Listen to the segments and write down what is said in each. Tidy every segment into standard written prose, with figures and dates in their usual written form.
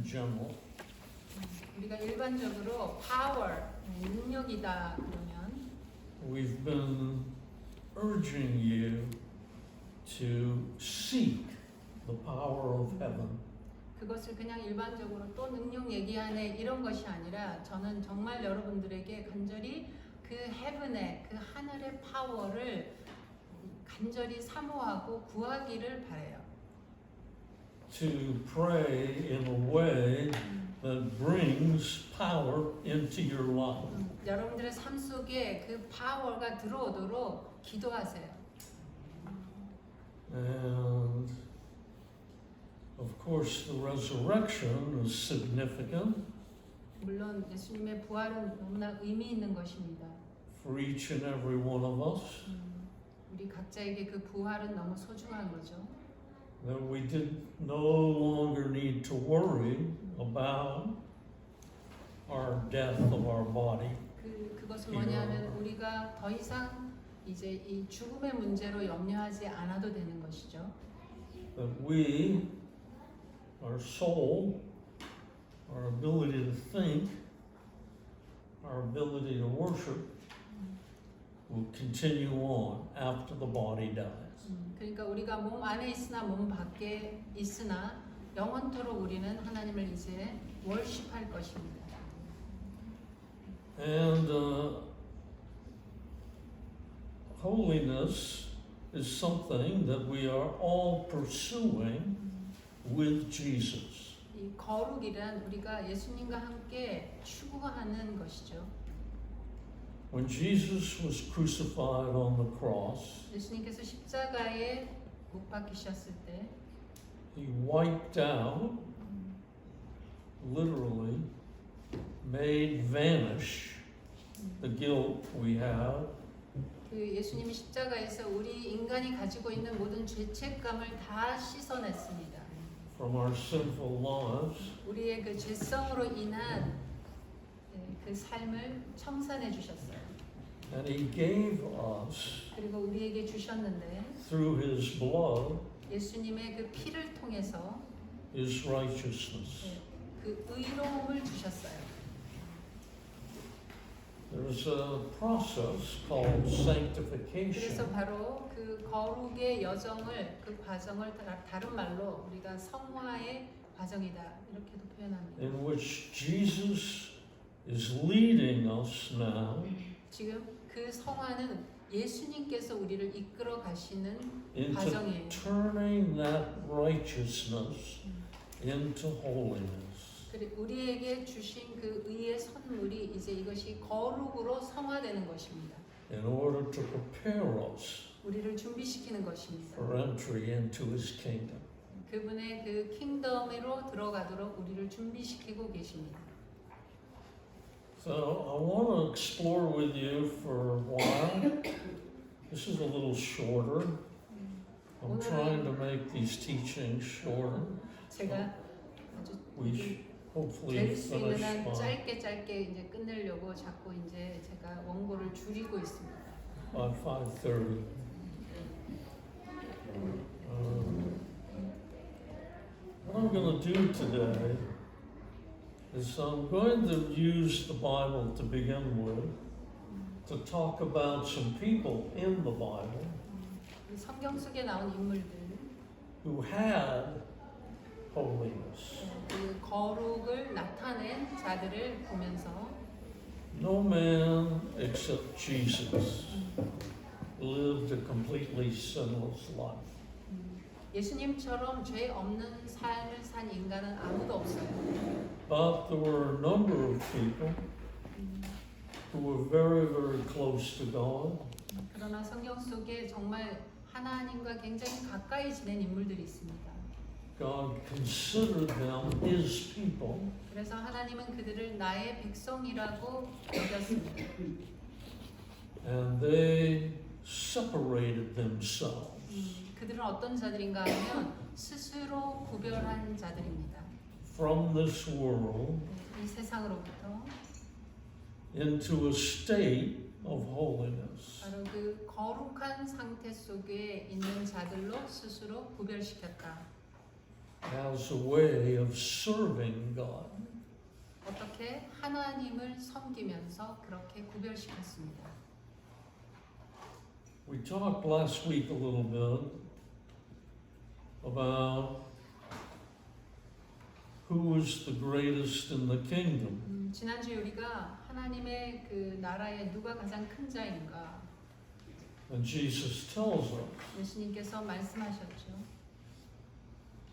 general. 우리가 일반적으로 power, 능력이다 그러면 We've been urging you to seek the power of heaven. 그것을 그냥 일반적으로 또 능력 얘기하네 이런 것이 아니라 저는 정말 여러분들에게 간절히 그 heaven의 그 하늘의 파워를 간절히 사모하고 구하기를 바라요. To pray in a way that brings power into your life. 여러분들의 삶 속에 그 파워가 들어오도록 기도하세요. And of course, the resurrection is significant 물론 예수님의 부활은 너무나 의미 있는 것입니다. for each and every one of us. 우리 각자에게 그 부활은 너무 소중한 거죠. That we did no longer need to worry about our death of our body. 그것은 뭐냐면 우리가 더 이상 이제 이 죽음의 문제로 염려하지 않아도 되는 것이죠. That we, our soul, our ability to think, our ability to worship, will continue on after the body dies. 그러니까 우리가 몸 안에 있으나 몸 밖에 있으나 영원토록 우리는 하나님을 이제 월십할 것입니다. And holiness is something that we are all pursuing with Jesus. 이 거룩이란 우리가 예수님과 함께 추구하는 것이죠. When Jesus was crucified on the cross, 예수님께서 십자가에 못 박히셨을 때 he wiped out, literally, made vanish the guilt we have 그 예수님이 십자가에서 우리 인간이 가지고 있는 모든 죄책감을 다 씻어냈습니다. from our sinful lives. 우리의 그 죄성으로 인한 그 삶을 청산해 주셨어요. And he gave us, 그리고 우리에게 주셨는데 through his blood, 예수님의 그 피를 통해서 his righteousness. 그 의로움을 주셨어요. There's a process called 그래서 sanctification, 바로 그 거룩의 여정을 그 과정을 다른 말로 우리가 성화의 과정이다 이렇게도 표현합니다. in which Jesus is leading us now 지금 그 성화는 예수님께서 우리를 이끌어 가시는 into 과정이에요. turning that righteousness into holiness. 그리고 우리에게 주신 그 의의 선물이 이제 이것이 거룩으로 성화되는 것입니다. In order to prepare us 우리를 준비시키는 것입니다. for entry into his kingdom. 그분의 그 킹덤으로 들어가도록 우리를 준비시키고 계십니다. So I want to explore with you for a while. This is a little shorter. I'm trying to make these teachings shorter. 제가 아주 We hopefully 될 수 있는 finish 한 by 짧게 이제 끝내려고 자꾸 이제 제가 원고를 줄이고 있습니다. 5:30. What I'm going to do today is I'm going to use the Bible to begin with to talk about some people in the Bible 성경 속에 나온 인물들, who had holiness. 그 거룩을 나타낸 자들을 보면서 No man except Jesus lived a completely sinless life. 예수님처럼 죄 없는 삶을 산 인간은 아무도 없어요. But there were a number of people who were very, very close to God. 그러나 성경 속에 정말 하나님과 굉장히 가까이 지낸 인물들이 있습니다. God considered them his people. 그래서 하나님은 그들을 나의 백성이라고 여겼습니다. And they separated themselves 그들은 어떤 자들인가 하면 스스로 구별한 자들입니다. from this world 이 세상으로부터 into a state of holiness. 바로 그 거룩한 상태 속에 있는 자들로 스스로 구별시켰다. as a way of serving God. 어떻게 하나님을 섬기면서 그렇게 구별시켰습니다. We talked last week a little bit about who is the greatest in the kingdom. 지난주에 우리가 하나님의 그 나라에 누가 가장 큰 자인가 And Jesus tells us 예수님께서 말씀하셨죠.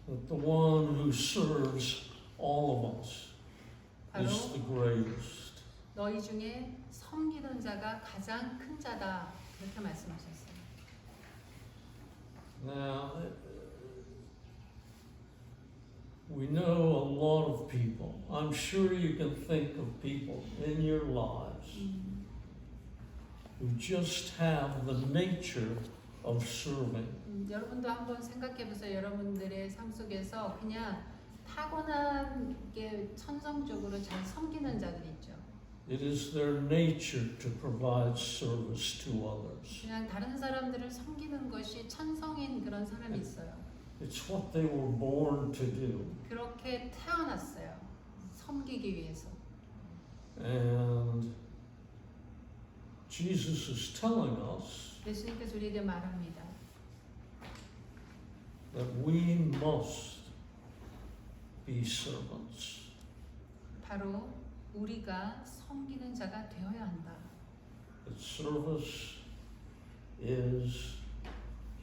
that the one who serves all of us 바로 is the greatest. 너희 중에 섬기는 자가 가장 큰 자다 그렇게 말씀하셨어요. Now, we know a lot of people. I'm sure you can think of people in your lives who just have the nature of serving. 여러분도 한번 생각해 보세요. 여러분들의 삶 속에서 그냥 타고나게 천성적으로 잘 섬기는 자들이 있죠. It is their nature to provide service to others. 그냥 다른 사람들을 섬기는 것이 천성인 그런 사람이 있어요. It's what they were born to do. 그렇게 태어났어요. 섬기기 위해서. And Jesus is telling us 예수님께서 우리에게 말합니다. that we must be servants. 바로 우리가 섬기는 자가 되어야 한다. That service is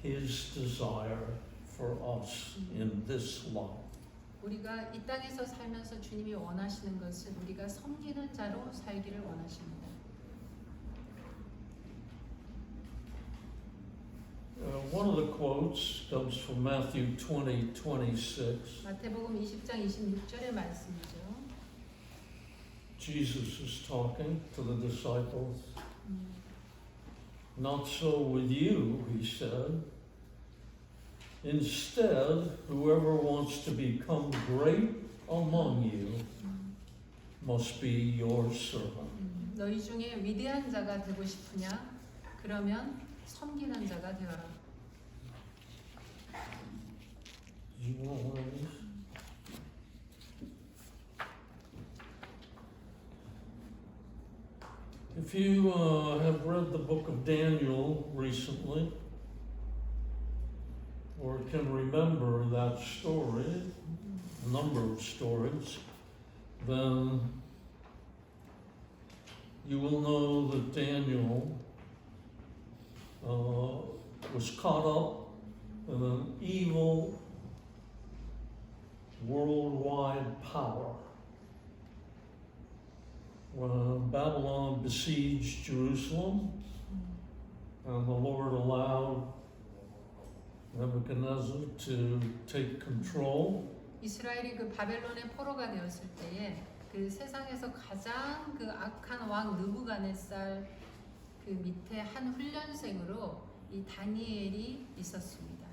His desire for us in this life. 우리가 이 땅에서 살면서 주님이 원하시는 것은 우리가 섬기는 자로 살기를 원하십니다. One of the quotes comes from Matthew 20:26. 마태복음 20장 26절의 말씀이죠. Jesus is talking to the disciples. Not so with you, he said. Instead, whoever wants to become great among you must be your servant. 너희 중에 위대한 자가 되고 싶으냐? 그러면 섬기는 자가 되어라. Do you want one of these? If you have read the book of Daniel recently, or can remember that story, a number of stories, then you will know that Daniel was caught up in an evil worldwide power. When Babylon besieged Jerusalem, and the Lord allowed Nebuchadnezzar to take control. 이스라엘이 그 바벨론의 포로가 되었을 때에 그 세상에서 가장 그 악한 왕 느부갓네살 그 밑에 한 훈련생으로 이 다니엘이 있었습니다.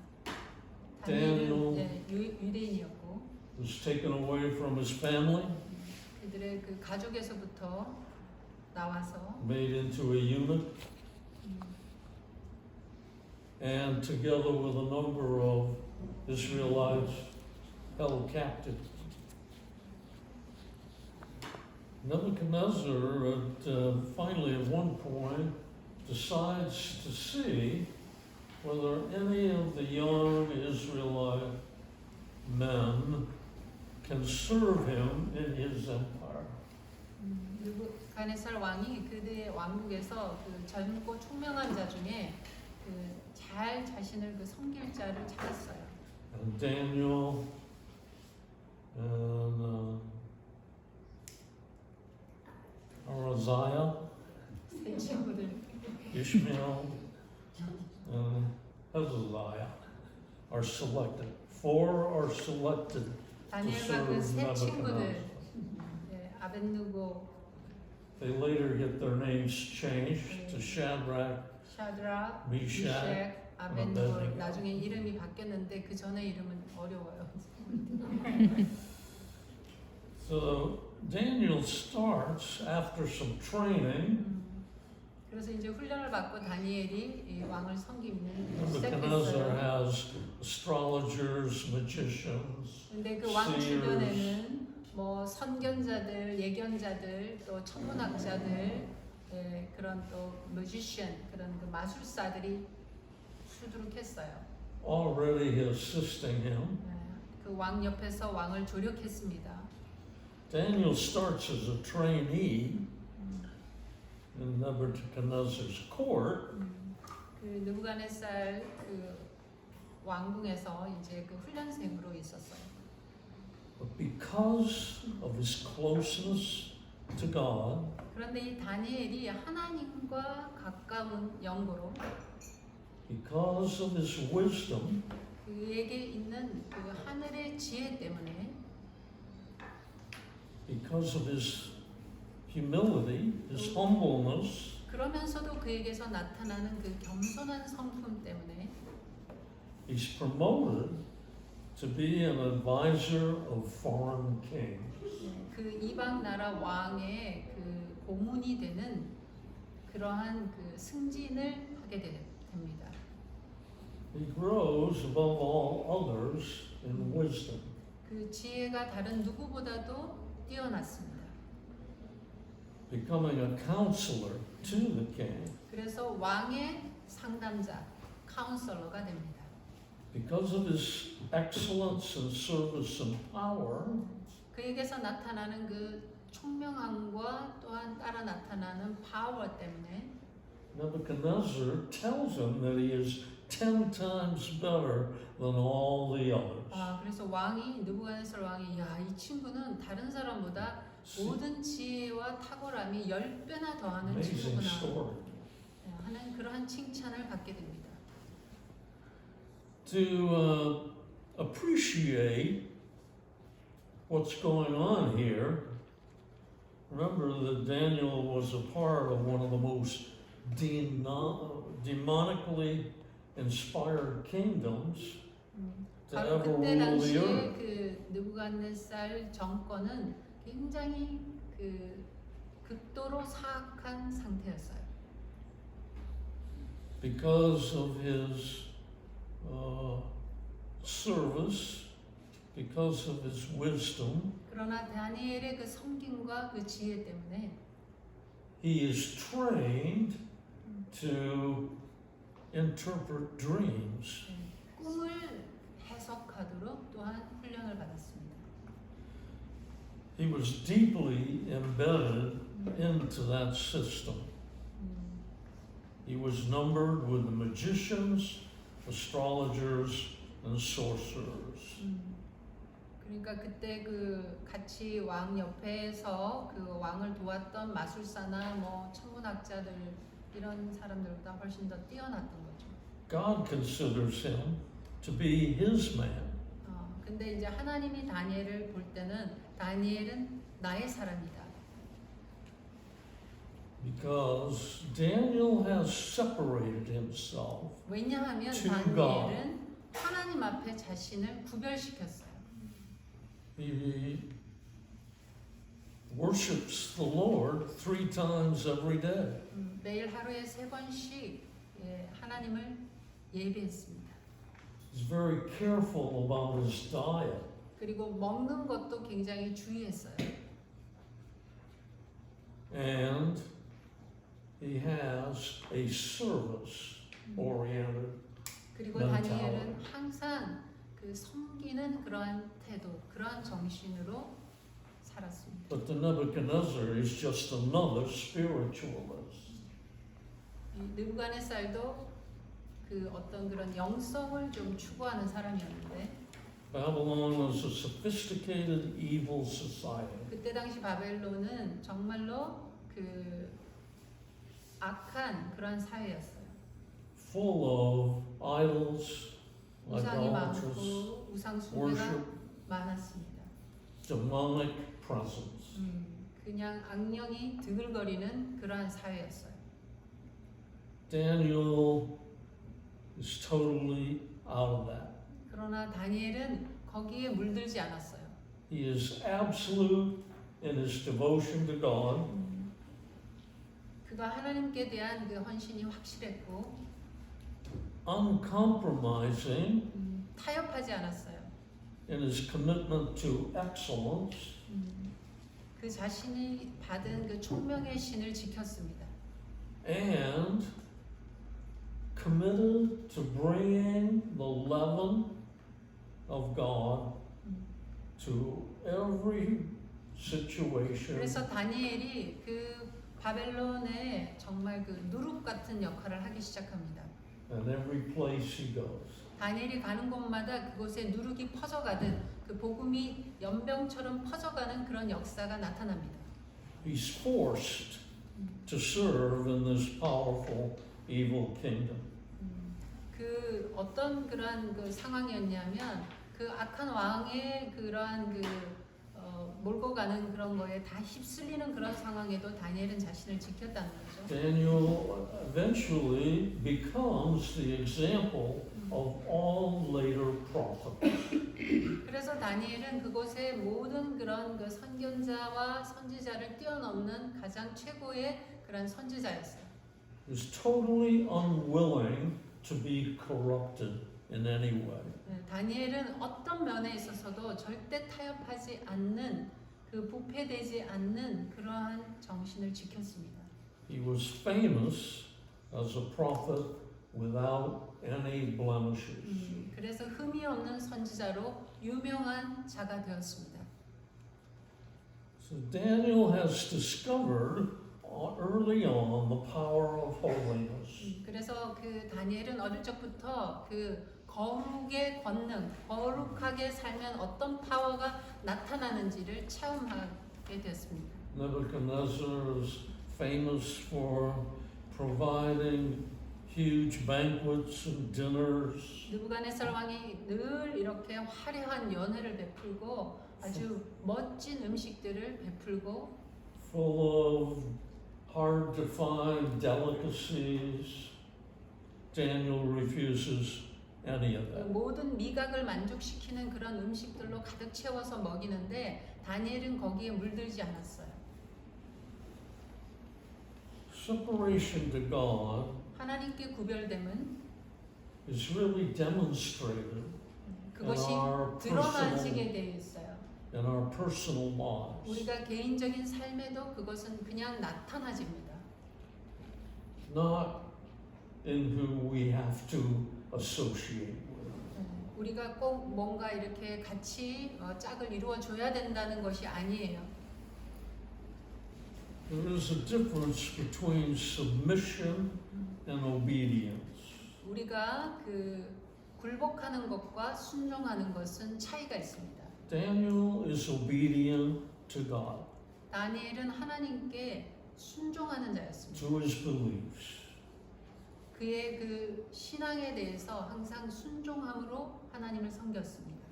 다니엘은 유대인이었고 was taken away from his family, 그들의 그 가족에서부터 나와서 made into a eunuch, and together with a number of Israelites held captive. Nebuchadnezzar finally at one point decides to see whether any of the young Israelite men can serve him in his empire. 느부갓네살 왕이 그들의 왕국에서 그 젊고 총명한 자 중에 그 잘 자신을 그 섬길 자를 찾았어요. And Daniel and Isaiah, 세 친구들 Ishmael, and Hezekiah are selected. 4 are selected to 다니엘과 그 serve 세 친구들 Nebuchadnezzar. 아벳누고, They later get their names changed to Shadrach, 샤드락, Meshach, 미색, 아벳누고. Abednego. 나중에 이름이 바뀌었는데 그 전에 이름은 어려워요. So Daniel starts after some training 그래서 이제 훈련을 받고 다니엘이 이 왕을 섬기는 Nebuchadnezzar 시작했어요. has astrologers, magicians, 근데 그 왕 seers. 주변에는 뭐 선견자들, 예견자들, 또 천문학자들, 그런 또 뮤지션, 그런 그 마술사들이 수두룩했어요. already assisting him. 그 왕 옆에서 왕을 조력했습니다. Daniel starts as a trainee in Nebuchadnezzar's court, 그 느부갓네살 그 왕궁에서 이제 그 훈련생으로 있었어요. but because of his closeness to God, 그런데 이 다니엘이 하나님과 가까운 연고로 because of his wisdom, 그에게 있는 그 하늘의 지혜 때문에 because of his humility, his humbleness, 그러면서도 그에게서 나타나는 그 겸손한 성품 때문에 he's promoted to be an advisor of foreign kings. 그 이방 나라 왕의 그 고문이 되는 그러한 그 승진을 하게 됩니다. He grows above all others in wisdom. 그 지혜가 다른 누구보다도 뛰어났습니다. Becoming a counselor to the king. 그래서 왕의 상담자, 카운슬러가 됩니다. Because of his excellence in service and power, 그에게서 나타나는 그 총명함과 또한 따라 나타나는 파워 때문에 Nebuchadnezzar tells him that he is 10 times better than all the others. 그래서 왕이 느부갓네살 왕이 이 친구는 다른 사람보다 모든 지혜와 탁월함이 10배나 더하는 Amazing 친구구나 story. 하는 그러한 칭찬을 받게 됩니다. To appreciate what's going on here, remember that Daniel was a part of one of the most demonically inspired kingdoms to 바로 ever 그때 rule the 당시에 earth. 그 느부갓네살 정권은 굉장히 그 극도로 사악한 상태였어요. Because of his service, because of his wisdom, 그러나 다니엘의 그 섬김과 그 지혜 때문에 he is trained to interpret dreams. 꿈을 해석하도록 또한 훈련을 받았습니다. He was deeply embedded into that system. He was numbered with the magicians, astrologers, and sorcerers. 그러니까 그때 그 같이 왕 옆에서 그 왕을 도왔던 마술사나 뭐 천문학자들 이런 사람들보다 훨씬 더 뛰어났던 거죠. God considers him to be his man. 근데 이제 하나님이 다니엘을 볼 때는 다니엘은 나의 사람이다. Because Daniel has separated himself. 왜냐하면 to 다니엘은 하나님 앞에 자신을 구별시켰어요. He worships the Lord 3 times every day. 매일 하루에 3번씩 하나님을 예배했습니다. He's very careful about his diet. 그리고 먹는 것도 굉장히 주의했어요. And he has a service-oriented 그리고 mentality. 다니엘은 항상 그 섬기는 그러한 태도, 그러한 정신으로 살았습니다. But the Nebuchadnezzar is just another spiritualist. 이 느부갓네살도 그 어떤 그런 영성을 좀 추구하는 사람이었는데 Babylon was a sophisticated, evil society. 그때 당시 바벨론은 정말로 그 악한 그런 사회였어요. Full of idols, 우상이 idolaters, 많고 우상 숭배가 worship, 많았습니다. demonic presence. 그냥 악령이 드글거리는 그러한 사회였어요. Daniel is totally out of that. 그러나 다니엘은 거기에 물들지 않았어요. He is absolute in his devotion to God. 그가 하나님께 대한 그 헌신이 확실했고 uncompromising 타협하지 않았어요. in his commitment to excellence, 그 자신이 받은 그 총명의 신을 지켰습니다. and committed to bringing the leaven of God to every situation 그래서 다니엘이 그 바벨론에 정말 그 누룩 같은 역할을 하기 시작합니다. and every place he goes. 다니엘이 가는 곳마다 그곳에 누룩이 퍼져가듯 그 복음이 연병처럼 퍼져가는 그런 역사가 나타납니다. He's forced to serve in this powerful evil kingdom. 그 어떤 그러한 그 상황이었냐면 그 악한 왕의 그러한 그 몰고 가는 그런 거에 다 휩쓸리는 그런 상황에도 다니엘은 자신을 지켰다는 거죠. Daniel eventually becomes the example of all later prophets. 그래서 다니엘은 그곳의 모든 그런 그 선견자와 선지자를 뛰어넘는 가장 최고의 그런 선지자였어요. He was totally unwilling to be corrupted in any way. 다니엘은 어떤 면에 있어서도 절대 타협하지 않는 그 부패되지 않는 그러한 정신을 지켰습니다. He was famous as a prophet without any blemishes. 그래서 흠이 없는 선지자로 유명한 자가 되었습니다. So Daniel has discovered early on the power of holiness. 그래서 그 다니엘은 어릴 적부터 그 거룩의 권능, 거룩하게 살면 어떤 파워가 나타나는지를 체험하게 되었습니다. Nebuchadnezzar is famous for providing huge banquets and dinners. 느부갓네살 왕이 늘 이렇게 화려한 연회를 베풀고 아주 멋진 음식들을 베풀고 Full of hard to find delicacies. Daniel refuses any of that. 모든 미각을 만족시키는 그런 음식들로 가득 채워서 먹이는데 다니엘은 거기에 물들지 않았어요. Separation to God 하나님께 구별됨은 is really demonstrated 그것이 in our 드러나지게 되어 있어요. personal lives. 우리가 개인적인 삶에도 그것은 그냥 나타나집니다. Not in who we have to associate with. 우리가 꼭 뭔가 이렇게 같이 짝을 이루어 줘야 된다는 것이 아니에요. There is a difference between submission and obedience. 우리가 그 굴복하는 것과 순종하는 것은 차이가 있습니다. Daniel is obedient to God, 다니엘은 하나님께 순종하는 자였습니다. to his beliefs. 그의 그 신앙에 대해서 항상 순종함으로 하나님을 섬겼습니다.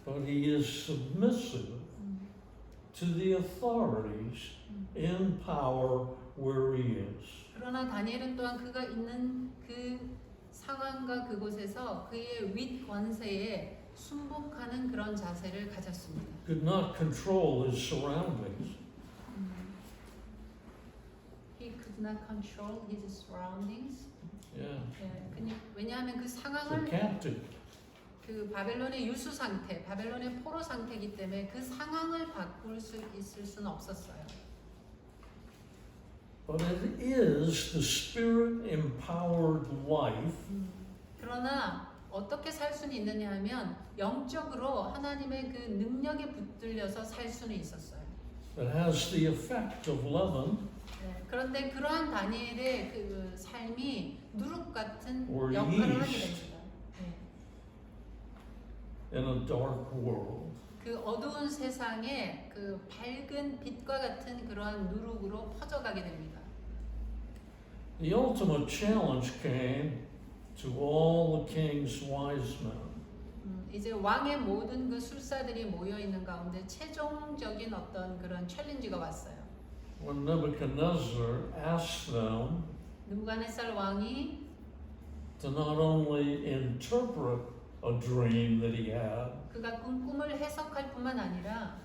But he is submissive to the authorities in power where he is. 그러나 다니엘은 또한 그가 있는 그 상황과 그곳에서 그의 윗 권세에 순복하는 그런 자세를 가졌습니다. Could not control his surroundings. He could not control his surroundings. Yeah. 왜냐하면 그 He's a 상황을 captive. 그 바벨론의 유수 상태, 바벨론의 포로 상태이기 때문에 그 상황을 바꿀 수 있을 수는 없었어요. But it is the spirit-empowered life 그러나 어떻게 살 수는 있느냐 하면 영적으로 하나님의 그 능력에 붙들려서 살 수는 있었어요. that has the effect of leaven 그런데 그러한 다니엘의 그 삶이 누룩 같은 or 역할을 하게 yeast. 됩니다. in a dark world. 그 어두운 세상에 그 밝은 빛과 같은 그러한 누룩으로 퍼져가게 됩니다. The ultimate challenge came to all the king's wise men. 이제 왕의 모든 그 술사들이 모여 있는 가운데 최종적인 어떤 그런 챌린지가 왔어요. When Nebuchadnezzar asked them 느부갓네살 왕이 to not only interpret a dream that he had, 그가 꾼 꿈을 해석할 뿐만 아니라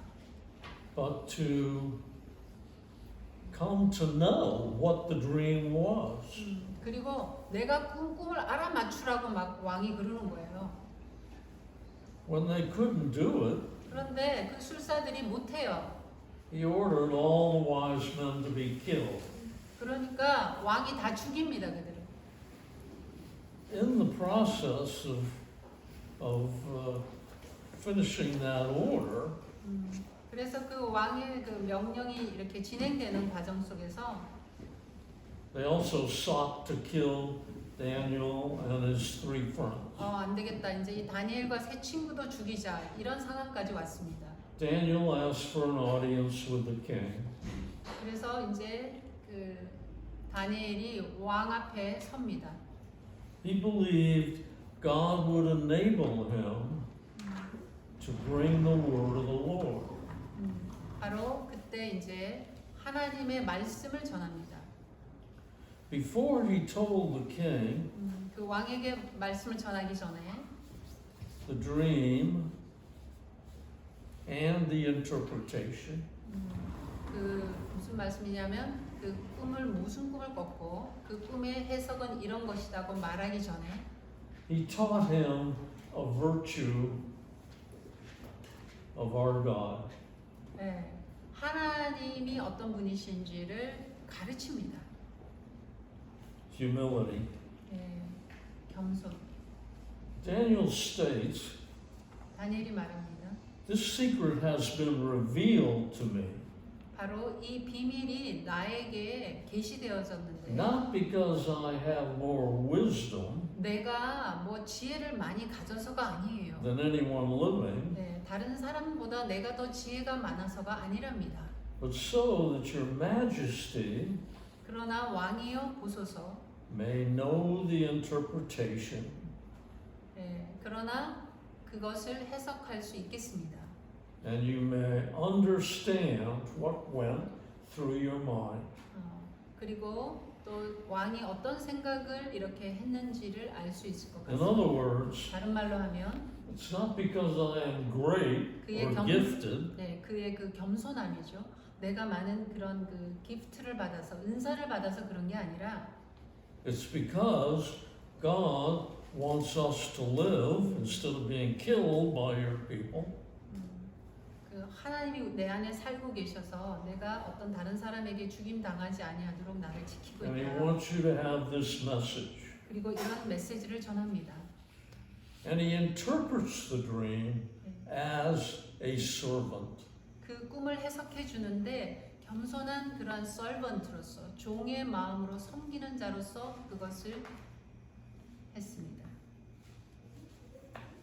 but to come to know what the dream was. 그리고 내가 꿈을 알아맞추라고 막 왕이 그러는 거예요. When they couldn't do it, 그런데 그 술사들이 못해요. he ordered all the wise men to be killed. 그러니까 왕이 다 죽입니다, 그들을. In the process of finishing that order, 그래서 그 왕의 그 명령이 이렇게 진행되는 과정 속에서 they also sought to kill Daniel and his three friends. 안 되겠다. 이제 이 다니엘과 세 친구도 죽이자. 이런 상황까지 왔습니다. Daniel asked for an audience with the king. 그래서 이제 그 다니엘이 왕 앞에 섭니다. He believed God would enable him to bring the word of the Lord. 바로 그때 이제 하나님의 말씀을 전합니다. Before he told the king 그 왕에게 말씀을 전하기 전에 the dream and the interpretation, 그 무슨 말씀이냐면 그 꿈을 무슨 꿈을 꿨고 그 꿈의 해석은 이런 것이라고 말하기 전에 he taught him a virtue of our God. 네, 하나님이 어떤 분이신지를 가르칩니다. Humility. 네, 겸손. Daniel states, 다니엘이 말합니다. this secret has been revealed to me, 바로 이 비밀이 나에게 계시되어졌는데 not because I have more wisdom 내가 뭐 지혜를 많이 가져서가 아니에요. than anyone living, 네, 다른 사람보다 내가 더 지혜가 많아서가 아니랍니다. but so that your majesty 그러나 왕이여 보소서. may know the interpretation 네, 그러나 그것을 해석할 수 있겠습니다. and you may understand what went through your mind. 그리고 또 왕이 어떤 생각을 이렇게 했는지를 알 수 있을 것 In 같습니다. other words, 다른 말로 하면 it's not because I am great or gifted, 네, 그의 그 겸손함이죠. 내가 많은 그런 그 기프트를 받아서 은사를 받아서 그런 게 아니라 it's because God wants us to live instead of being killed by your people. 그 하나님이 내 안에 살고 계셔서 내가 어떤 다른 사람에게 죽임 당하지 아니하도록 나를 지키고 And He 있다. wants you to have this message. 그리고 이런 메시지를 전합니다. And He interprets the dream as a servant. 그 꿈을 해석해 주는데 겸손한 그러한 서번트로서 종의 마음으로 섬기는 자로서 그것을 했습니다.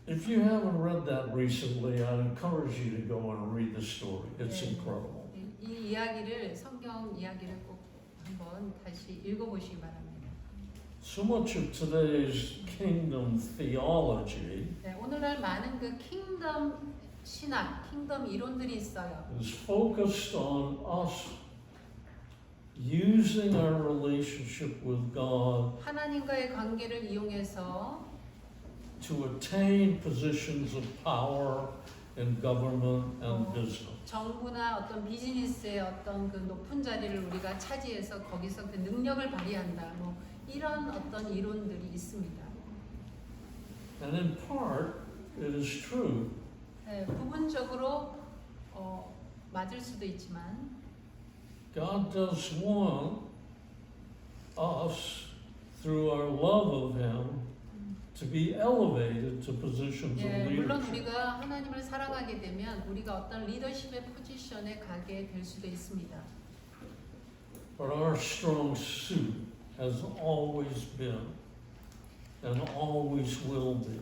If you haven't read that recently, I encourage you to go and read the story. It's 네. incredible. 이 이야기를 성경 이야기를 꼭 한번 다시 읽어보시기 바랍니다. So much of today's kingdom theology 네, 오늘날 많은 그 킹덤 신학, 킹덤 이론들이 있어요. is focused on us using our relationship with God 하나님과의 관계를 이용해서 to attain positions of power in government and business. 정부나 어떤 비즈니스의 어떤 그 높은 자리를 우리가 차지해서 거기서 그 능력을 발휘한다. 뭐 이런 어떤 이론들이 있습니다. And in part, it is true. 네, 부분적으로 맞을 수도 있지만 God does want us, through our love of Him, to be elevated to positions of 예, 물론 leadership. 우리가 하나님을 사랑하게 되면 우리가 어떤 리더십의 포지션에 가게 될 수도 있습니다. But our strong suit has always been and always will be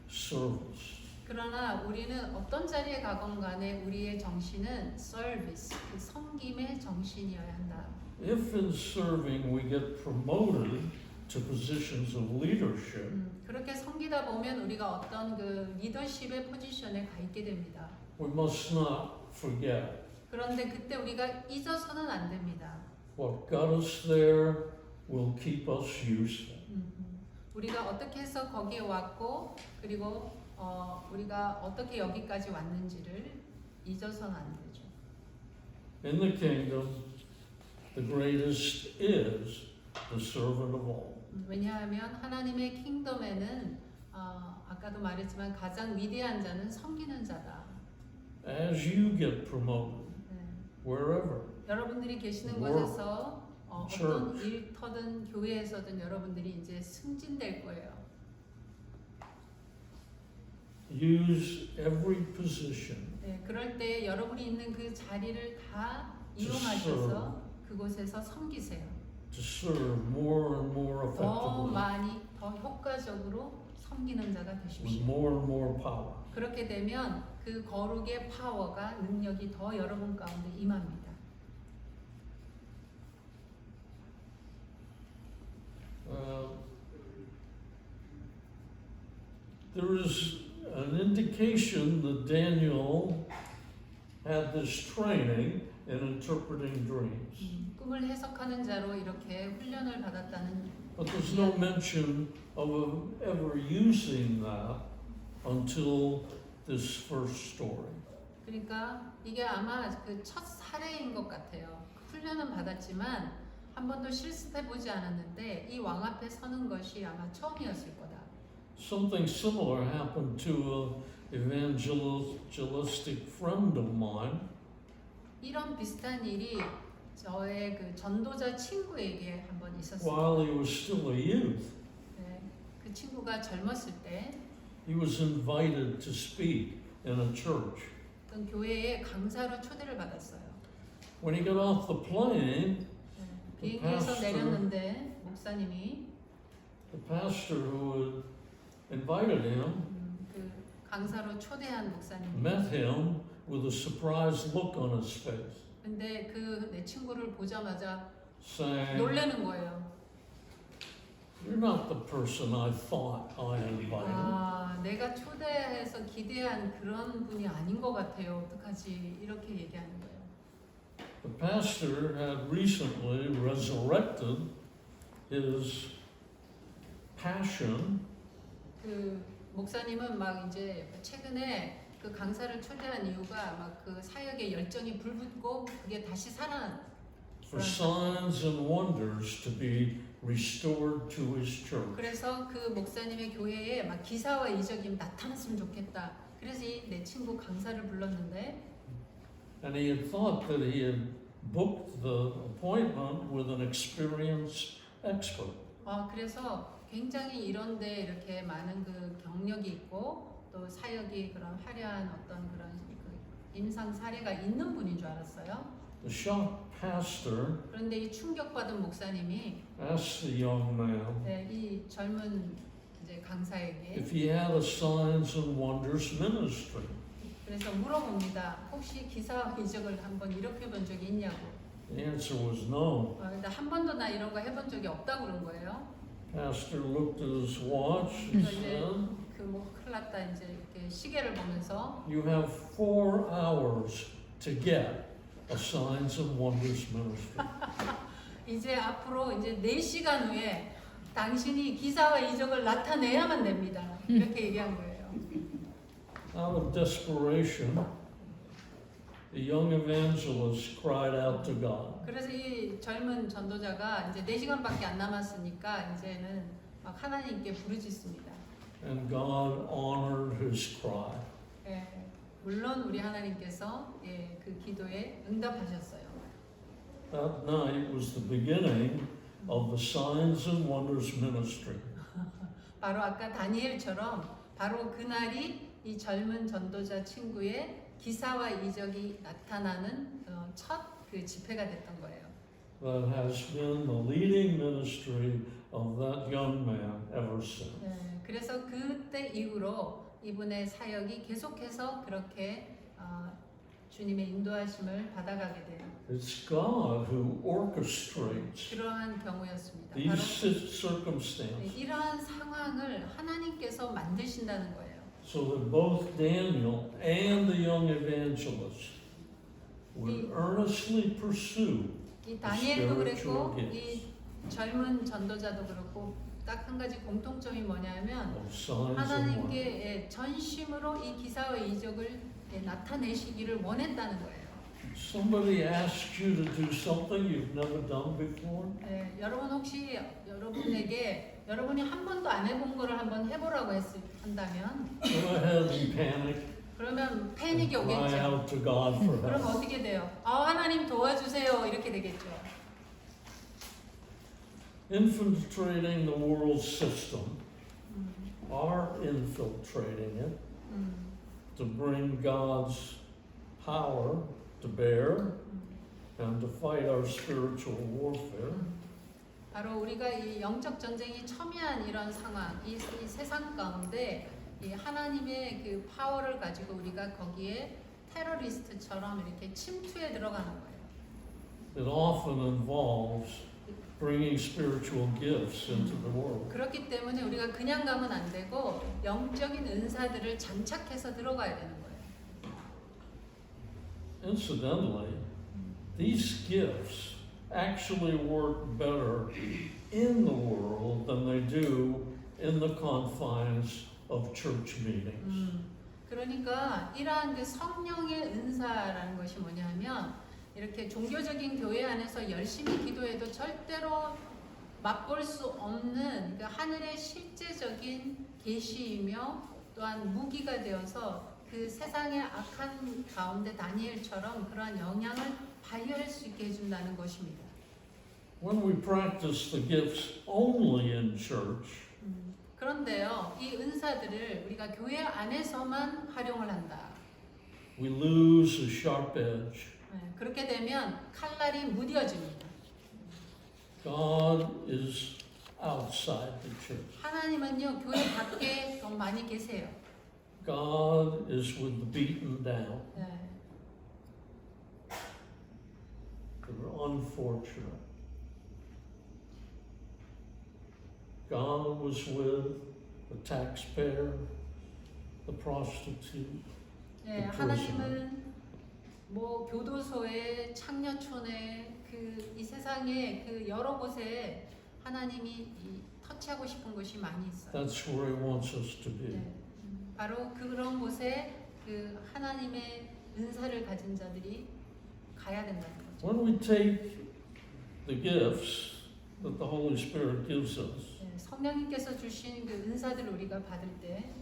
service. 그러나 우리는 어떤 자리에 가건 간에 우리의 정신은 서비스, 그 섬김의 정신이어야 한다. If in serving we get promoted to positions of leadership, 그렇게 섬기다 보면 우리가 어떤 그 리더십의 포지션에 가 있게 됩니다. we must not forget 그런데 그때 우리가 잊어서는 안 됩니다. what got us there will keep us useful. 우리가 어떻게 해서 거기에 왔고 그리고 우리가 어떻게 여기까지 왔는지를 잊어서는 안 되죠. In the kingdom, the greatest is the servant of all. 왜냐하면 하나님의 킹덤에는 아까도 말했지만 가장 위대한 자는 섬기는 자다. As you get promoted, 네. wherever, 여러분들이 계시는 Work, 곳에서 어떤 일터든 교회에서든 여러분들이 이제 승진될 거예요. use every position 네, 그럴 때 여러분이 있는 그 자리를 다 이용하셔서 그곳에서 섬기세요. to serve more and more 더 effectively 많이, 더 효과적으로 섬기는 자가 with 되십시오. more and more power. 그렇게 되면 그 거룩의 파워가 능력이 더 여러분 가운데 임합니다. There is an indication that Daniel had this training in interpreting dreams. 꿈을 해석하는 자로 이렇게 훈련을 받았다는 But there's no mention of ever using that until this first story. 그러니까 이게 아마 그 첫 사례인 것 같아요. 훈련은 받았지만 한 번도 실습해 보지 않았는데 이 왕 앞에 서는 것이 아마 처음이었을 거다. Something similar happened to an evangelistic friend of mine. 이런 비슷한 일이 저의 그 전도자 친구에게 한 번 있었어요. While he was still a youth, 네, 그 친구가 젊었을 때 he was invited to speak in a church. 어떤 교회에 강사로 초대를 받았어요. When he got off the plane, 네, 비행기에서 pastor- 내렸는데 목사님이 the pastor who had invited him 그 강사로 초대한 목사님이 met him with a surprised look on his face, 근데 그 내 친구를 보자마자 saying, 놀라는 거예요. "You're not the person I thought I invited." 아, 내가 초대해서 기대한 그런 분이 아닌 것 같아요. 어떡하지? 이렇게 얘기하는 거예요. The pastor had recently resurrected his passion 그 목사님은 막 이제 최근에 그 강사를 초대한 이유가 막 그 사역의 열정이 불붙고 그게 다시 살아난 for signs and wonders to be restored to his church. 그래서 그 목사님의 교회에 막 기사와 이적이 나타났으면 좋겠다. 그래서 이 내 친구 강사를 불렀는데 And he had thought that he had booked the appointment with an experienced expert. 그래서 굉장히 이런데 이렇게 많은 그 경력이 있고 또 사역이 그런 화려한 어떤 그런 그 임상 사례가 있는 분인 줄 알았어요. The shocked pastor 그런데 이 충격받은 목사님이 asked the young man 네, 이 젊은 이제 강사에게 if he had a signs and wonders ministry. 그래서 물어봅니다. 혹시 기사와 이적을 한번 이렇게 본 적이 있냐고. The answer was no. 근데 한 번도 나 이런 거 해본 적이 없다고 그런 거예요. Pastor looked at his watch and said, 그뭐 큰일 났다 이제 이렇게 시계를 보면서 "You have 4 hours to get a signs and wonders ministry." 이제 앞으로 이제 4시간 후에 당신이 기사와 이적을 나타내야만 됩니다. 이렇게 얘기한 거예요. Out of desperation, the young evangelist cried out to God. 그래서 이 젊은 전도자가 이제 4시간밖에 안 남았으니까 이제는 막 하나님께 부르짖습니다. And God honored his cry. 예, 물론 우리 하나님께서 그 기도에 응답하셨어요. That night was the beginning of the signs and wonders ministry. 바로 아까 다니엘처럼 바로 그날이 이 젊은 전도자 친구의 기사와 이적이 나타나는 첫 그 집회가 됐던 거예요. That has been the leading ministry of that young man ever since. 네, 그래서 그때 이후로 이분의 사역이 계속해서 그렇게 주님의 인도하심을 받아가게 돼요. It's God who orchestrates 그러한 경우였습니다. 바로 these circumstances 이러한 상황을 하나님께서 만드신다는 거예요. so that both Daniel and the young evangelist would earnestly pursue 이 다니엘도 그랬고 spiritual 이 젊은 전도자도 그렇고 딱 한 가지 공통점이 뭐냐면 of signs and wonders. 하나님께 전심으로 이 기사와 이적을 나타내시기를 원했다는 거예요. Somebody asks you to do something you've never done before? 네, 여러분 혹시 여러분에게 여러분이 한 번도 안 해본 거를 한번 해보라고 한다면 Go ahead and panic 그러면 패닉이 and cry 오겠죠. out to God for 그럼 help. 어떻게 돼요? 하나님 도와주세요 이렇게 되겠죠. Infiltrating the world system, are infiltrating it to bring God's power to bear and to fight our spiritual warfare. 바로 우리가 이 영적 전쟁이 첨예한 이런 상황, 이 세상 가운데 이 하나님의 그 파워를 가지고 우리가 거기에 테러리스트처럼 이렇게 침투해 들어가는 거예요. It often involves bringing spiritual gifts into the world. 그렇기 때문에 우리가 그냥 가면 안 되고 영적인 은사들을 장착해서 들어가야 되는 거예요. Incidentally, these gifts actually work better in the world than they do in the confines of church meetings. 그러니까 이러한 그 성령의 은사라는 것이 뭐냐면 이렇게 종교적인 교회 안에서 열심히 기도해도 절대로 맛볼 수 없는 그 하늘의 실제적인 계시이며 또한 무기가 되어서 그 세상의 악한 가운데 다니엘처럼 그러한 영향을 발휘할 수 있게 해준다는 것입니다. When we practice the gifts only in church, 그런데요, 이 은사들을 우리가 교회 안에서만 활용을 한다. we lose a sharp edge. 그렇게 되면 칼날이 무뎌집니다. God is outside the church. 하나님은요, 교회 밖에 더 많이 계세요. God is with the beaten down, 네. the unfortunate. God was with the taxpayer, the prostitute, 네, 하나님은 뭐 교도소에 창녀촌에 그 이 세상에 그 여러 곳에 하나님이 터치하고 싶은 곳이 많이 있어요. That's where He wants us to be. 네, 바로 그런 곳에 그 하나님의 은사를 가진 자들이 가야 된다는 거죠. When we take the gifts that the Holy Spirit gives us 네, 성령님께서 주신 그 은사들을 우리가 받을 때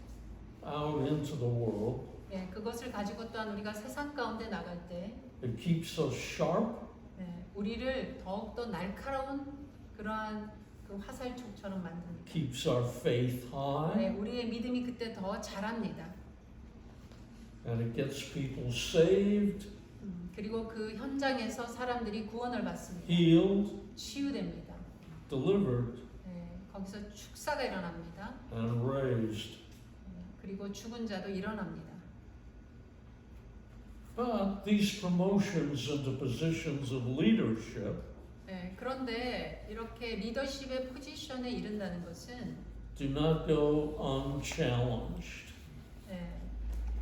out into the world, 네, 그것을 가지고 또한 우리가 세상 가운데 나갈 때 it keeps us sharp, 네, 우리를 더욱더 날카로운 그러한 그 화살촉처럼 만듭니다. keeps our faith 네, high, 우리의 믿음이 그때 더 자랍니다. and it gets people saved, 그리고 그 현장에서 사람들이 구원을 받습니다. healed, 치유됩니다. delivered, 네, 거기서 축사가 일어납니다. and raised. 그리고 죽은 자도 일어납니다. But these promotions into positions of leadership 네, 그런데 이렇게 리더십의 포지션에 이른다는 것은 do not go unchallenged. 네,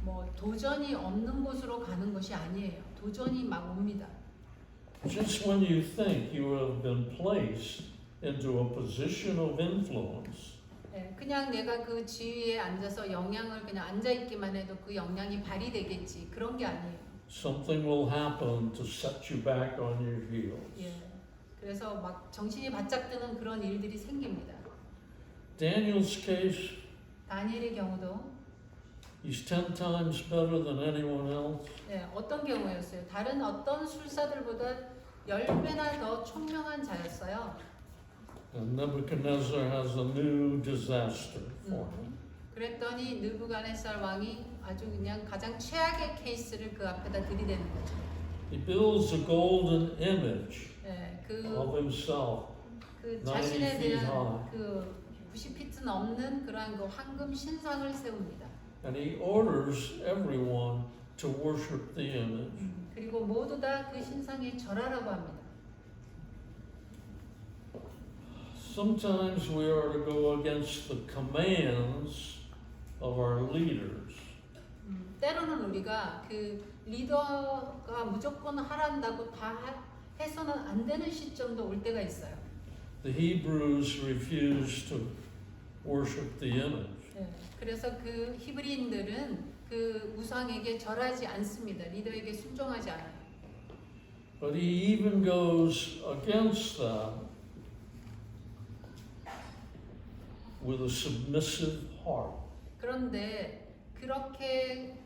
뭐 도전이 없는 곳으로 가는 것이 아니에요. 도전이 막 옵니다. Just when you think you have been placed into a position of influence, 네, 그냥 내가 그 지위에 앉아서 영향을 그냥 앉아 있기만 해도 그 영향이 발휘되겠지 그런 게 아니에요. something will happen to set you back on your heels. 예, 그래서 막 정신이 바짝 드는 그런 일들이 생깁니다. Daniel's case, 다니엘의 경우도 he's 10 times better than anyone else. 네, 어떤 경우였어요? 다른 어떤 술사들보다 10배나 더 총명한 자였어요. And Nebuchadnezzar has a new disaster for him. 그랬더니 느부갓네살 왕이 아주 그냥 가장 최악의 케이스를 그 앞에다 들이대는 거죠. He builds a golden image 네, of himself, 그 90 자신에 feet 대한 high. 그 90피트 넘는 그러한 그 황금 신상을 세웁니다. and he orders everyone to worship the image. 그리고 모두 다 그 신상에 절하라고 합니다. Sometimes we are to go against the commands of our leaders. 때로는 우리가 그 리더가 무조건 하란다고 다 해서는 안 되는 시점도 올 때가 있어요. The Hebrews refused to worship the image. 네, 그래서 그 히브리인들은 그 우상에게 절하지 않습니다. 리더에게 순종하지 않아요. But he even goes against that with a submissive heart. 그런데 그렇게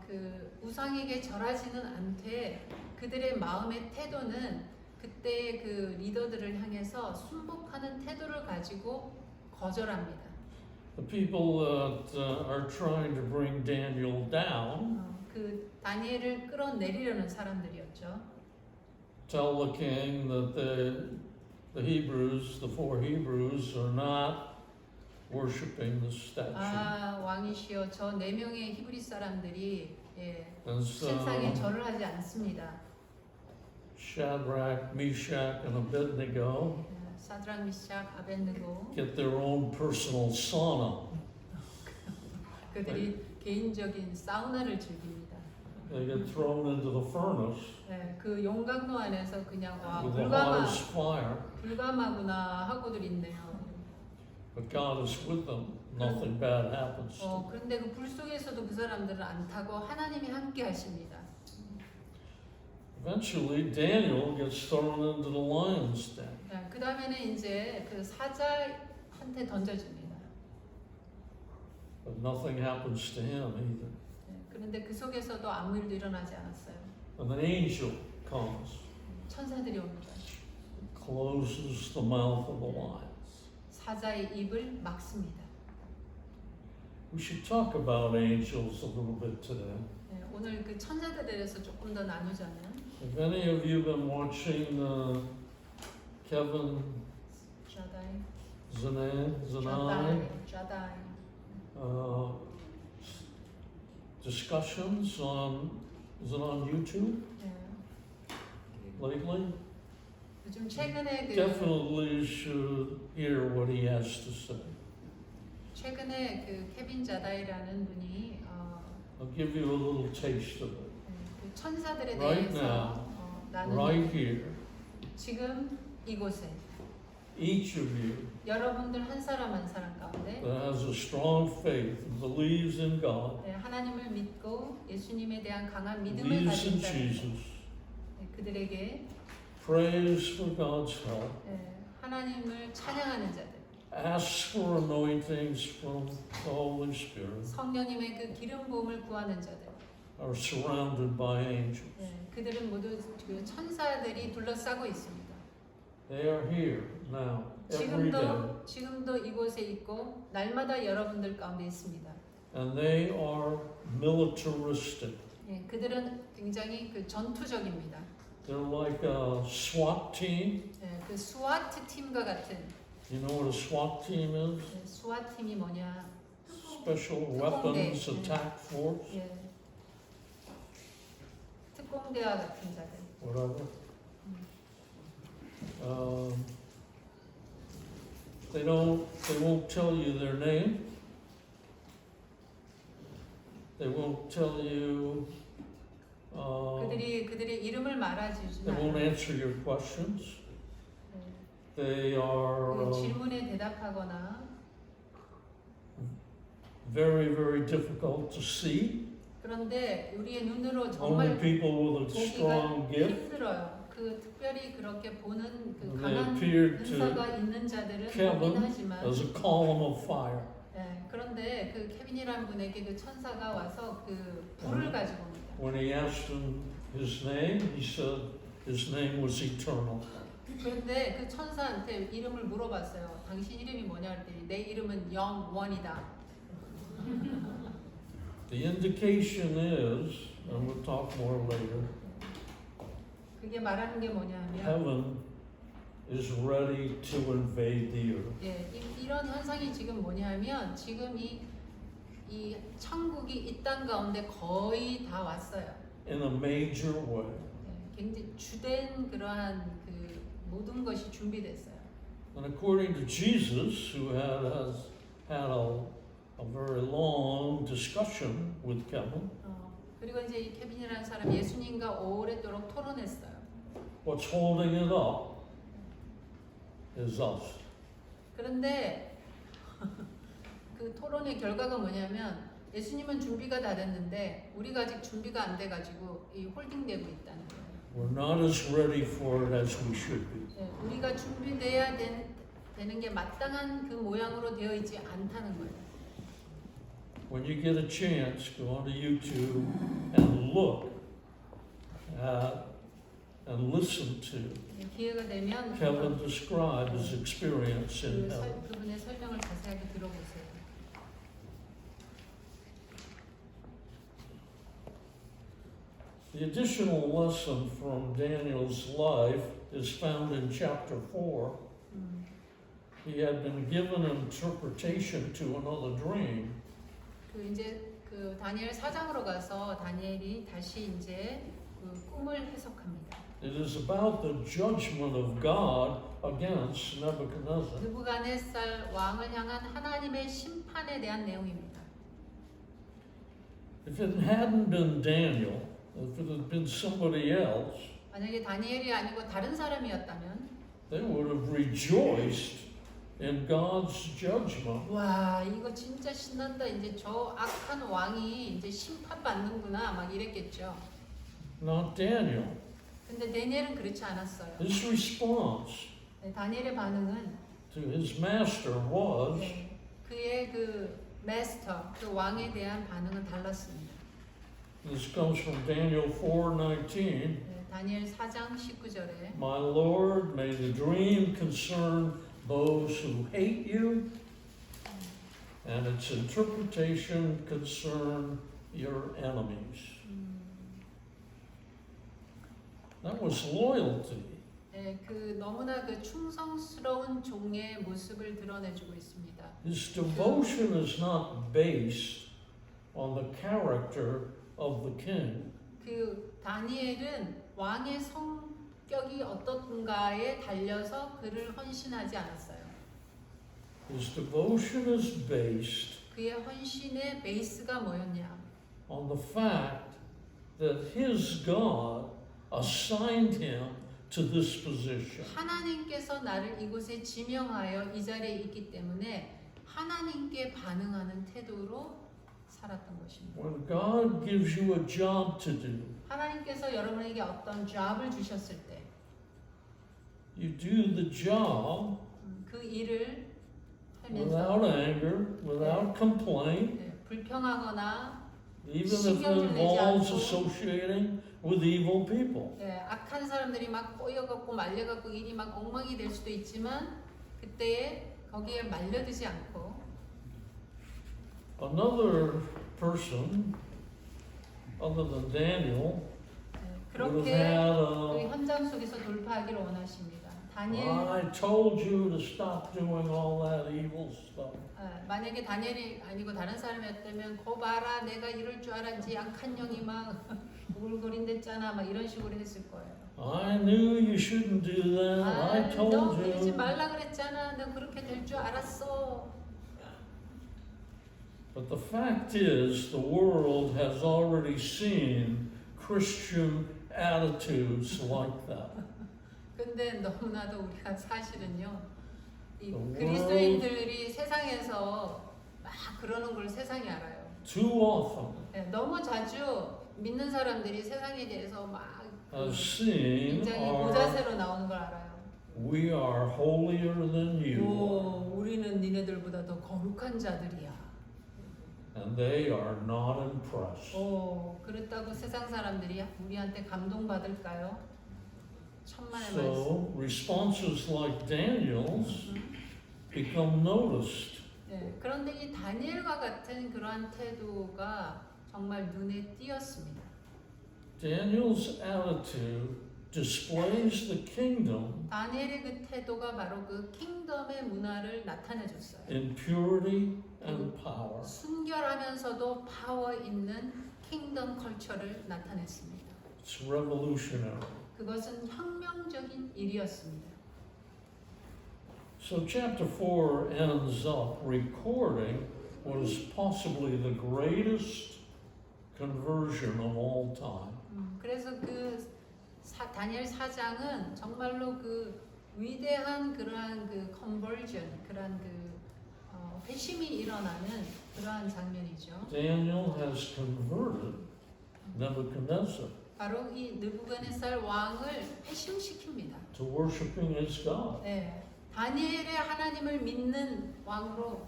그 우상에게 절하지는 않되 그들의 마음의 태도는 그때의 그 리더들을 향해서 순복하는 태도를 가지고 거절합니다. The people that are trying to bring Daniel down 그 다니엘을 끌어내리려는 사람들이었죠. tell the king that the Hebrews, the four Hebrews, are not worshiping the statue. 아 왕이시여 저 네 명의 히브리 사람들이 And so 신상에 절을 하지 않습니다. Shadrach, Meshach, and Abednego 사드락 미샥 아벤느고 get their own personal sauna. 그들이 개인적인 사우나를 즐깁니다. They get thrown into the furnace 그 용광로 안에서 그냥 와 with the hottest fire, 불가마구나 하고들 있네요. but God is with them. Nothing bad happens to them. 그런데 그 불 속에서도 그 사람들은 안 타고 하나님이 함께 하십니다. Eventually, Daniel gets thrown into the lion's den. 그 다음에는 이제 그 사자한테 던져집니다. But nothing happens to him either. 그런데 그 속에서도 아무 일도 일어나지 않았어요. And an angel comes, 천사들이 옵니다. closes the mouth of the lions. 사자의 입을 막습니다. We should talk about angels a little bit today. 오늘 그 천사들에 대해서 조금 더 나누자면 If any of you have been watching Kevin 자다이, Zanai 자다이. discussions on, is it on YouTube lately? 요즘 최근에 그 Definitely should hear what he has to say. 최근에 그 케빈 자다이라는 분이 I'll give you a little taste of it. 그 천사들에 Right 대해서 나누는 Right here, 지금 이곳에 each of you 여러분들 한 사람 한 사람 가운데 that has a strong faith and believes in God, 하나님을 믿고 예수님에 대한 강한 믿음을 believes in 가진 자들 Jesus, 그들에게 prays for God's help, 하나님을 찬양하는 자들 asks for anointings from the Holy Spirit, 성령님의 그 기름 부음을 구하는 자들 are surrounded by angels. 그들은 모두 그 천사들이 둘러싸고 있습니다. They are here now, every day, 지금도 이곳에 있고 날마다 여러분들 가운데 있습니다. and they are militaristic. 그들은 굉장히 그 전투적입니다. They're like a SWAT team. 그 스와트 팀과 같은 You know what a SWAT team is? 스와트 팀이 뭐냐? Special Weapons Attack Force, 특공대와 같은 자들. whatever. They won't tell you their name. They won't tell you. 그들의 이름을 말해주지 They won't 않아요. answer your questions. They are 그 질문에 대답하거나 very, very difficult to see. 그런데 우리의 눈으로 Only 정말 people with a 보기가 strong gift. 힘들어요. 그 특별히 그렇게 보는 그 They 강한 appeared to 은사가 있는 자들은 보긴 Kevin 하지만 as a column of fire. 그런데 그 케빈이라는 분에게 그 천사가 와서 그 불을 가지고 옵니다. When he asked him his name, he said his name was eternal. 그런데 그 천사한테 이름을 물어봤어요. 당신 이름이 뭐냐 했더니 내 이름은 영원이다. The indication is, and we'll talk more later, 그게 말하는 게 뭐냐면 heaven is ready to invade the earth. 이런 현상이 지금 뭐냐면 지금 이 천국이 이 땅 가운데 거의 다 왔어요. In a major way. 굉장히 주된 그러한 그 모든 것이 준비됐어요. And according to Jesus, who has had a very long discussion with Kevin, 그리고 이제 이 케빈이라는 사람 예수님과 오랫도록 토론했어요. what's holding it up is us. 그런데 그 토론의 결과가 뭐냐면 예수님은 준비가 다 됐는데 우리가 아직 준비가 안 돼가지고 이 홀딩되고 있다는 거예요. We're not as ready for it as we should be. 네, 우리가 준비돼야 되는 게 마땅한 그 모양으로 되어 있지 않다는 거예요. When you get a chance, go onto YouTube and look at and listen to 네, 기회가 되면 Kevin describe his experience in heaven. 그분의 설명을 자세하게 들어보세요. The additional lesson from Daniel's life is found in chapter 4. He had been given an interpretation to another dream. 그 이제 그 다니엘 4장으로 가서 다니엘이 다시 이제 그 꿈을 해석합니다. It is about the judgment of God against Nebuchadnezzar. 느부갓네살 왕을 향한 하나님의 심판에 대한 내용입니다. If it hadn't been Daniel, if it had been somebody else, 만약에 다니엘이 아니고 다른 사람이었다면 they would have rejoiced in God's judgment. 와 이거 진짜 신난다. 이제 저 악한 왕이 이제 심판받는구나 막 이랬겠죠. Not Daniel. 근데 다니엘은 그렇지 않았어요. His response 네, 다니엘의 반응은 to his master was, 네, 그의 그 마스터, 그 왕에 대한 반응은 달랐습니다. this comes from Daniel 4:19, 네, 다니엘 4장 19절에 My Lord, may the dream concern those who hate you, and its interpretation concern your enemies. That was loyalty. 네, 그 너무나 그 충성스러운 종의 모습을 드러내주고 있습니다. His devotion is not based on the character of the king. 그 다니엘은 왕의 성격이 어떤가에 달려서 그를 헌신하지 않았어요. His devotion is based 그의 헌신의 베이스가 뭐였냐? on the fact that his God assigned him to this position. 하나님께서 나를 이곳에 지명하여 이 자리에 있기 때문에 하나님께 반응하는 태도로 살았던 것입니다. When God gives you a job to do, 하나님께서 여러분에게 어떤 잡을 주셨을 때 you do the job 그 일을 without 하면서 anger, without complaint, 네, 불평하거나 even if it involves associating with evil people. 네, 악한 사람들이 막 꼬여갖고 말려갖고 일이 막 엉망이 될 수도 있지만 그때에 거기에 말려들지 않고 Another person, other than Daniel, 네, would have 그렇게 had 그 a, 현장 속에서 돌파하기를 원하십니다. 다니엘 I told you to stop doing all that evil stuff. 만약에 다니엘이 아니고 다른 사람이었다면 거 봐라 내가 이럴 줄 알았지 악한 영이 막 우글거린댔잖아 막 이런 식으로 했을 거예요. I knew you shouldn't do that. I 너 told 그러지 you. 말라 그랬잖아. 너 그렇게 될 줄 알았어. But the fact is, the world has already seen Christian attitudes like that. 근데 너무나도 우리가 사실은요, 이 The 그리스도인들이 세상에서 막 그러는 걸 세상이 알아요. Too often 네, 너무 자주 믿는 사람들이 세상에 대해서 막 has seen 굉장히 our, 모자세로 나오는 걸 알아요. we are holier than you are. 오, 우리는 니네들보다 더 거룩한 자들이야. And they are not impressed. 오, 그렇다고 세상 사람들이 우리한테 감동받을까요? 천만의 말씀. So responses like Daniel's become noticed. 네, 그런데 이 다니엘과 같은 그러한 태도가 정말 눈에 띄었습니다. Daniel's attitude displays the kingdom 다니엘의 그 태도가 바로 그 킹덤의 문화를 나타내줬어요. in purity and power. 순결하면서도 파워 있는 킹덤 컬처를 나타냈습니다. It's revolutionary. 그것은 혁명적인 일이었습니다. So chapter 4 ends up recording what is possibly the greatest conversion of all time. 그래서 그 다니엘 4장은 정말로 그 위대한 그러한 그 컨버전, 그러한 그 회심이 일어나는 그러한 장면이죠. Daniel has converted Nebuchadnezzar. 바로 이 느부갓네살 왕을 회심시킵니다. to worshiping his God. 네, 다니엘의 하나님을 믿는 왕으로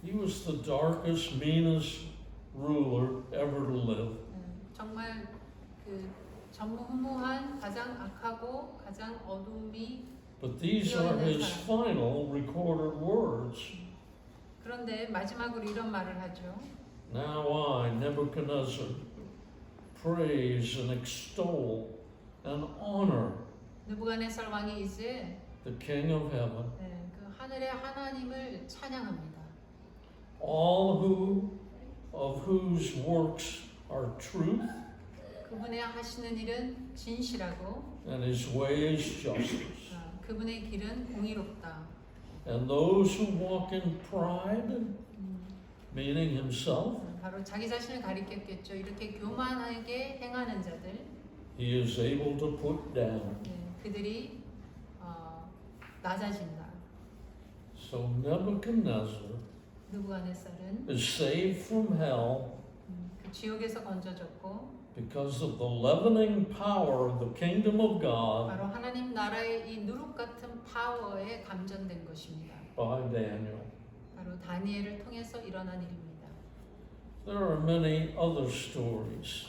He was the darkest, meanest ruler ever to live. 정말 그 전무후무한 가장 악하고 가장 어둠이 But these are his final recorded words. 그런데 마지막으로 이런 말을 하죠. Now I, Nebuchadnezzar, praise and extol and honor 느부갓네살 왕이 이제 the King of heaven. 그 하늘의 하나님을 찬양합니다. All of whose works are truth, 그분의 하시는 일은 진실하고 and his way is justice. 그분의 길은 공의롭다. And those who walk in pride, meaning himself, 바로 자기 자신을 가리켰겠죠. 이렇게 교만하게 행하는 자들, he is able to put down. 그들이 낮아진다. So Nebuchadnezzar 느부갓네살은 is saved from hell 그 지옥에서 건져졌고 because of the leavening power of the kingdom of God 바로 하나님 나라의 이 누룩 같은 파워에 감전된 것입니다. by Daniel. 바로 다니엘을 통해서 일어난 일입니다. There are many other stories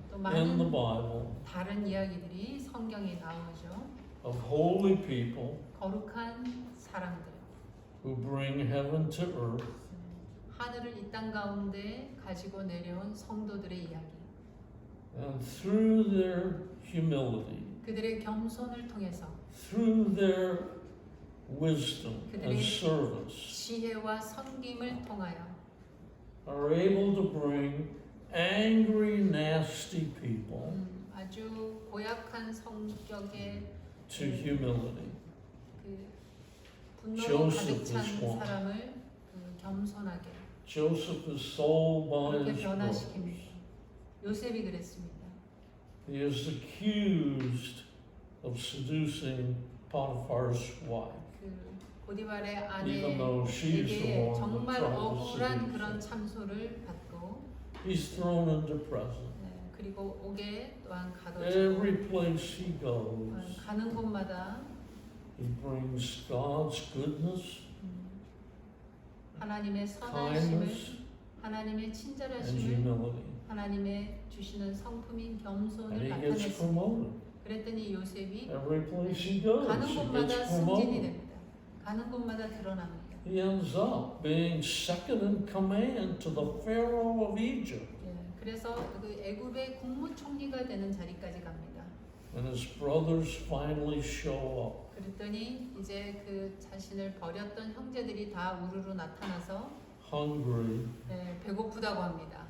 또 in the 많은 Bible 다른 이야기들이 성경에 나오죠. of holy people 거룩한 사람들, who bring heaven to earth 하늘을 이 땅 가운데 가지고 내려온 성도들의 이야기. and through their humility, 그들의 겸손을 통해서 through their wisdom and 그들의 service 지혜와 섬김을 통하여 are able to bring angry, nasty people 아주 고약한 성격의 to humility. 그 분노로 Joseph 가득 찬 was one. 사람을 겸손하게 Joseph is sold by 그렇게 his brothers. 변화시킵니다. 요셉이 그랬습니다. He is accused of seducing Potiphar's wife, 그 보디발의 even though she's the 아내에게 one that 정말 tried to 억울한 seduce 그런 him. 참소를 받고 He's thrown into prison. 그리고 옥에 또한 가둬지고 Every place he goes, 가는 곳마다 he brings God's goodness, 하나님의 선하심을 kindness, 하나님의 and 친절하심을 humility. 하나님의 주시는 성품인 And 겸손을 he gets 나타냈습니다. promoted. 그랬더니 요셉이 Every place he goes, 가는 he 곳마다 gets 승진이 promoted. 됩니다. 가는 곳마다 드러납니다. He ends up being second in command to the Pharaoh of Egypt. 그래서 그 애굽의 국무총리가 되는 자리까지 갑니다. And his brothers finally show up. 그랬더니 이제 그 자신을 버렸던 형제들이 다 우르르 나타나서 Hungry. 배고프다고 합니다.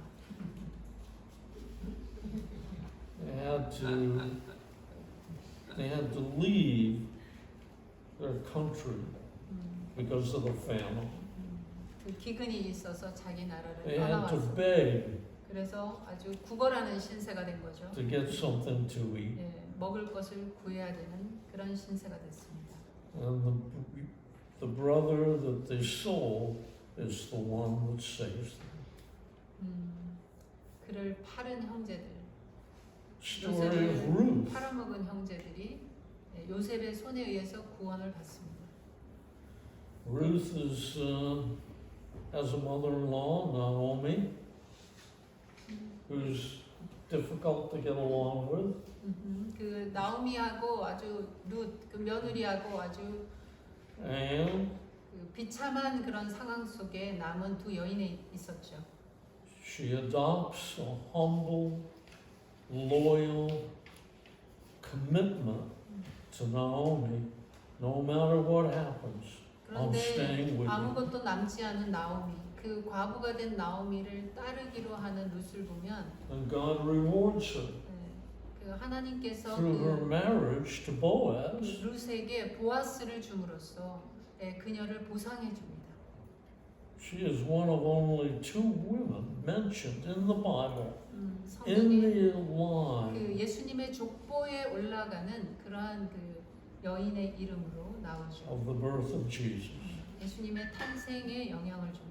They had to leave their country because of the famine. 그 기근이 있어서 자기 나라를 They had to 떠나왔어요. beg 그래서 아주 구걸하는 신세가 된 거죠. to get something to eat. 먹을 것을 구해야 되는 그런 신세가 됐습니다. And the brother that they sold is the one that saves them. 그를 팔은 형제들, Story of 요셉을 Ruth. 팔아먹은 형제들이 요셉의 손에 의해서 구원을 받습니다. Ruth has a mother-in-law, Naomi, who's difficult to get along with. 그 나오미하고 아주 룻, 그 며느리하고 아주 And 그 비참한 그런 상황 속에 남은 두 여인이 있었죠. she adopts a humble, loyal commitment to Naomi. No matter what happens, I'm staying 그런데 with you. 아무것도 남지 않은 나오미, 그 과부가 된 나오미를 따르기로 하는 룻을 보면 And God rewards her 그 하나님께서 through her 그 marriage to Boaz. 룻에게 보아스를 줌으로써 그녀를 보상해 줍니다. She is one of only two women mentioned in the Bible in 성경에 the 그 line 예수님의 족보에 올라가는 그러한 그 여인의 이름으로 나오죠. of the birth of Jesus. 예수님의 탄생에 영향을 줍니다.